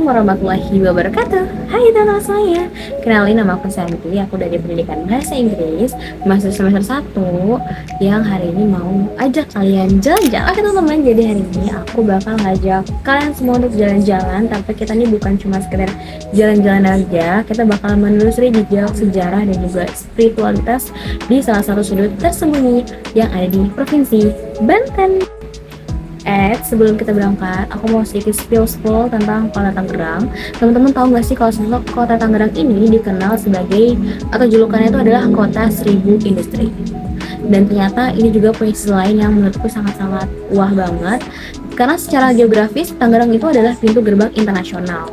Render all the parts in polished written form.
warahmatullahi wabarakatuh. Hai teman-teman semuanya. Kenalin, nama aku Santi. Aku dari pendidikan bahasa Inggris, masuk semester 1, yang hari ini mau ajak kalian jalan-jalan. Oke teman-teman, jadi hari ini aku bakal ngajak kalian semua untuk jalan-jalan. Tapi kita ini bukan cuma sekedar jalan-jalan aja. Kita bakal menelusuri jejak sejarah dan juga spiritualitas di salah satu sudut tersembunyi yang ada di Provinsi Banten. Sebelum kita berangkat, aku mau sedikit spill tentang Kota Tangerang. Teman-teman tahu nggak sih kalau sebenarnya Kota Tangerang ini dikenal sebagai, atau julukannya itu adalah Kota Seribu Industri. Dan ternyata ini juga punya sisi lain yang menurutku sangat-sangat wah banget. Karena secara geografis, Tangerang itu adalah pintu gerbang internasional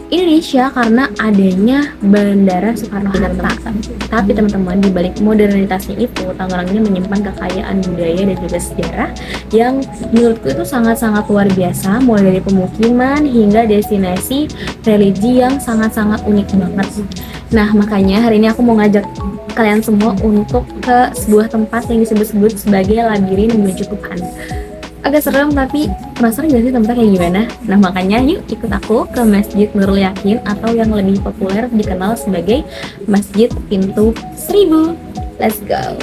Indonesia karena adanya Bandara Soekarno-Hatta. Tapi teman-teman, di balik modernitasnya itu, Tangerang ini menyimpan kekayaan budaya dan juga sejarah yang menurutku itu sangat-sangat luar biasa, mulai dari pemukiman hingga destinasi religi yang sangat-sangat unik banget. Nah, makanya hari ini aku mau ngajak kalian semua untuk ke sebuah tempat yang disebut-sebut sebagai labirin menuju Tuhan. Agak serem, tapi penasaran gak sih tempatnya kayak gimana? Nah, makanya yuk ikut aku ke Masjid Nurul Yakin, atau yang lebih populer dikenal sebagai Masjid Pintu Seribu. Let's go!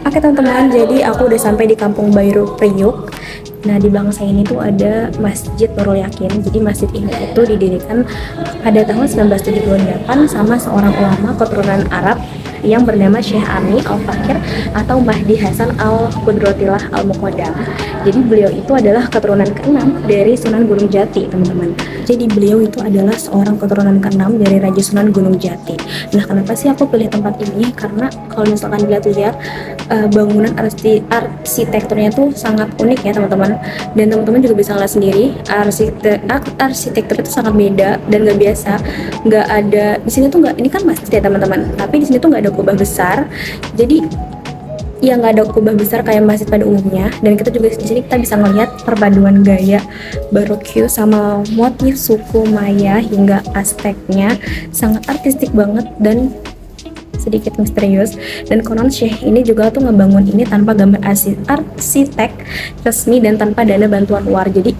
Oke teman-teman, jadi aku udah sampai di Kampung Bairo Priuk. Nah, di belakang saya ini tuh ada Masjid Nurul Yakin. Jadi masjid ini itu didirikan pada tahun 1978 sama seorang ulama keturunan Arab yang bernama Syekh Ami Al-Fakir atau Mahdi Hasan Al-Qudratillah Al-Muqaddam. Jadi beliau itu adalah keturunan ke-6 dari Sunan Gunung Jati, teman-teman. Jadi beliau itu adalah seorang keturunan ke-6 dari Raja Sunan Gunung Jati. Nah, kenapa sih aku pilih tempat ini? Karena kalau misalkan dilihat bangunan arsitekturnya tuh sangat unik ya, teman-teman. Dan teman-teman juga bisa ngeliat sendiri, arsitektur itu sangat beda dan gak biasa. Nggak ada di sini tuh, nggak, ini kan masjid ya teman-teman, tapi di sini tuh nggak ada kubah besar. Jadi ya nggak ada kubah besar kayak masjid pada umumnya. Dan kita juga di sini kita bisa melihat perpaduan gaya barokah sama motif suku Maya hingga Azteknya, sangat artistik banget dan sedikit misterius. Dan konon Syekh ini juga tuh ngebangun ini tanpa gambar arsitek resmi dan tanpa dana bantuan luar. Jadi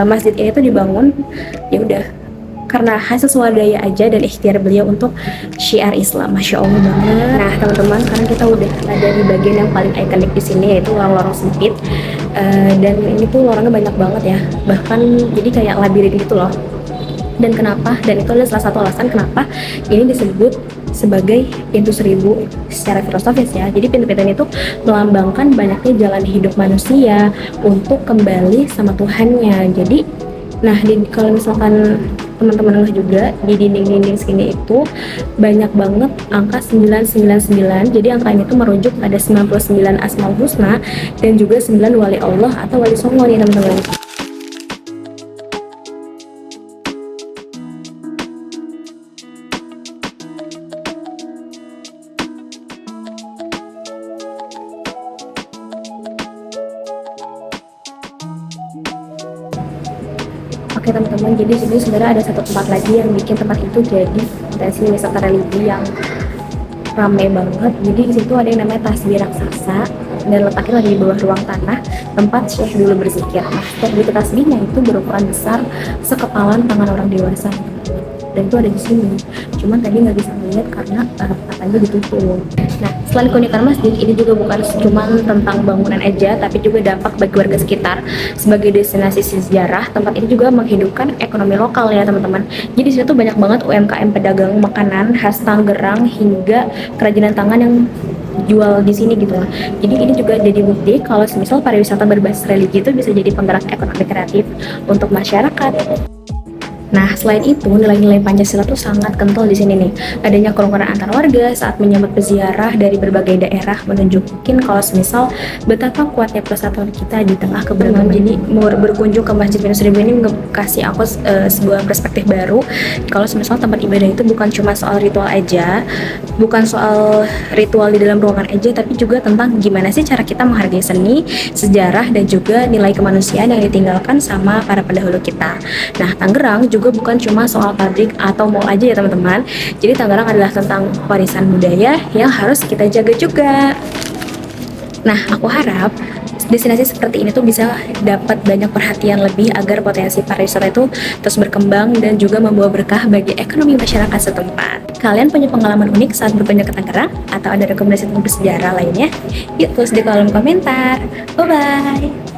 masjid ini tuh dibangun ya udah karena hasil swadaya aja dan ikhtiar beliau untuk syiar Islam. Masya Allah banget. Nah teman-teman, sekarang kita udah ada di bagian yang paling ikonik di sini, yaitu lorong sempit. Dan ini tuh lorongnya banyak banget ya, bahkan jadi kayak labirin gitu loh. Dan kenapa? Dan itu adalah salah satu alasan kenapa ini disebut sebagai pintu seribu secara filosofis ya. Jadi pintu-pintu ini tuh melambangkan banyaknya jalan hidup manusia untuk kembali sama Tuhannya. Jadi nah, kalau misalkan teman-teman ngeh juga, di dinding-dinding segini itu banyak banget angka 999. Jadi angka ini tuh merujuk pada 99 Asmaul Husna dan juga 9 wali Allah atau wali songo nih teman-teman. Oke teman-teman, jadi sini sebenarnya ada satu tempat lagi yang bikin tempat itu jadi potensi wisata religi yang ramai banget. Jadi di situ ada yang namanya tasbih raksasa dan letaknya lagi di bawah ruang tanah tempat Syekh dulu berzikir. Nah, setiap butir tasbihnya itu berukuran besar sekepalan tangan orang dewasa. Dan itu ada di sini. Cuman tadi nggak bisa melihat karena katanya ditutup. Nah, selain keunikan masjid, ini juga bukan cuma tentang bangunan aja, tapi juga dampak bagi warga sekitar. Sebagai destinasi sejarah, tempat ini juga menghidupkan ekonomi lokal ya teman-teman. Jadi di situ tuh banyak banget UMKM pedagang makanan khas Tangerang hingga kerajinan tangan yang jual di sini gitu lah. Jadi ini juga jadi bukti kalau semisal pariwisata berbasis religi itu bisa jadi penggerak ekonomi kreatif untuk masyarakat. Nah, selain itu, nilai-nilai Pancasila tuh sangat kental di sini nih. Adanya kerukunan antar warga saat menyambut peziarah dari berbagai daerah menunjukin kalau semisal betapa kuatnya persatuan kita di tengah keberagaman. Jadi, mau berkunjung ke Masjid Binus Seribu ini kasih aku sebuah perspektif baru. Kalau semisal tempat ibadah itu bukan cuma soal ritual aja, bukan soal ritual di dalam ruangan aja, tapi juga tentang gimana sih cara kita menghargai seni, sejarah, dan juga nilai kemanusiaan yang ditinggalkan sama para pendahulu kita. Nah, Tangerang juga bukan cuma soal pabrik atau mall aja ya teman-teman. Jadi Tangerang adalah tentang warisan budaya yang harus kita jaga juga. Nah, aku harap destinasi seperti ini tuh bisa dapat banyak perhatian lebih agar potensi pariwisata itu terus berkembang dan juga membawa berkah bagi ekonomi masyarakat setempat. Kalian punya pengalaman unik saat berkunjung ke Tangerang atau ada rekomendasi tempat bersejarah lainnya? Yuk tulis di kolom komentar. Bye-bye!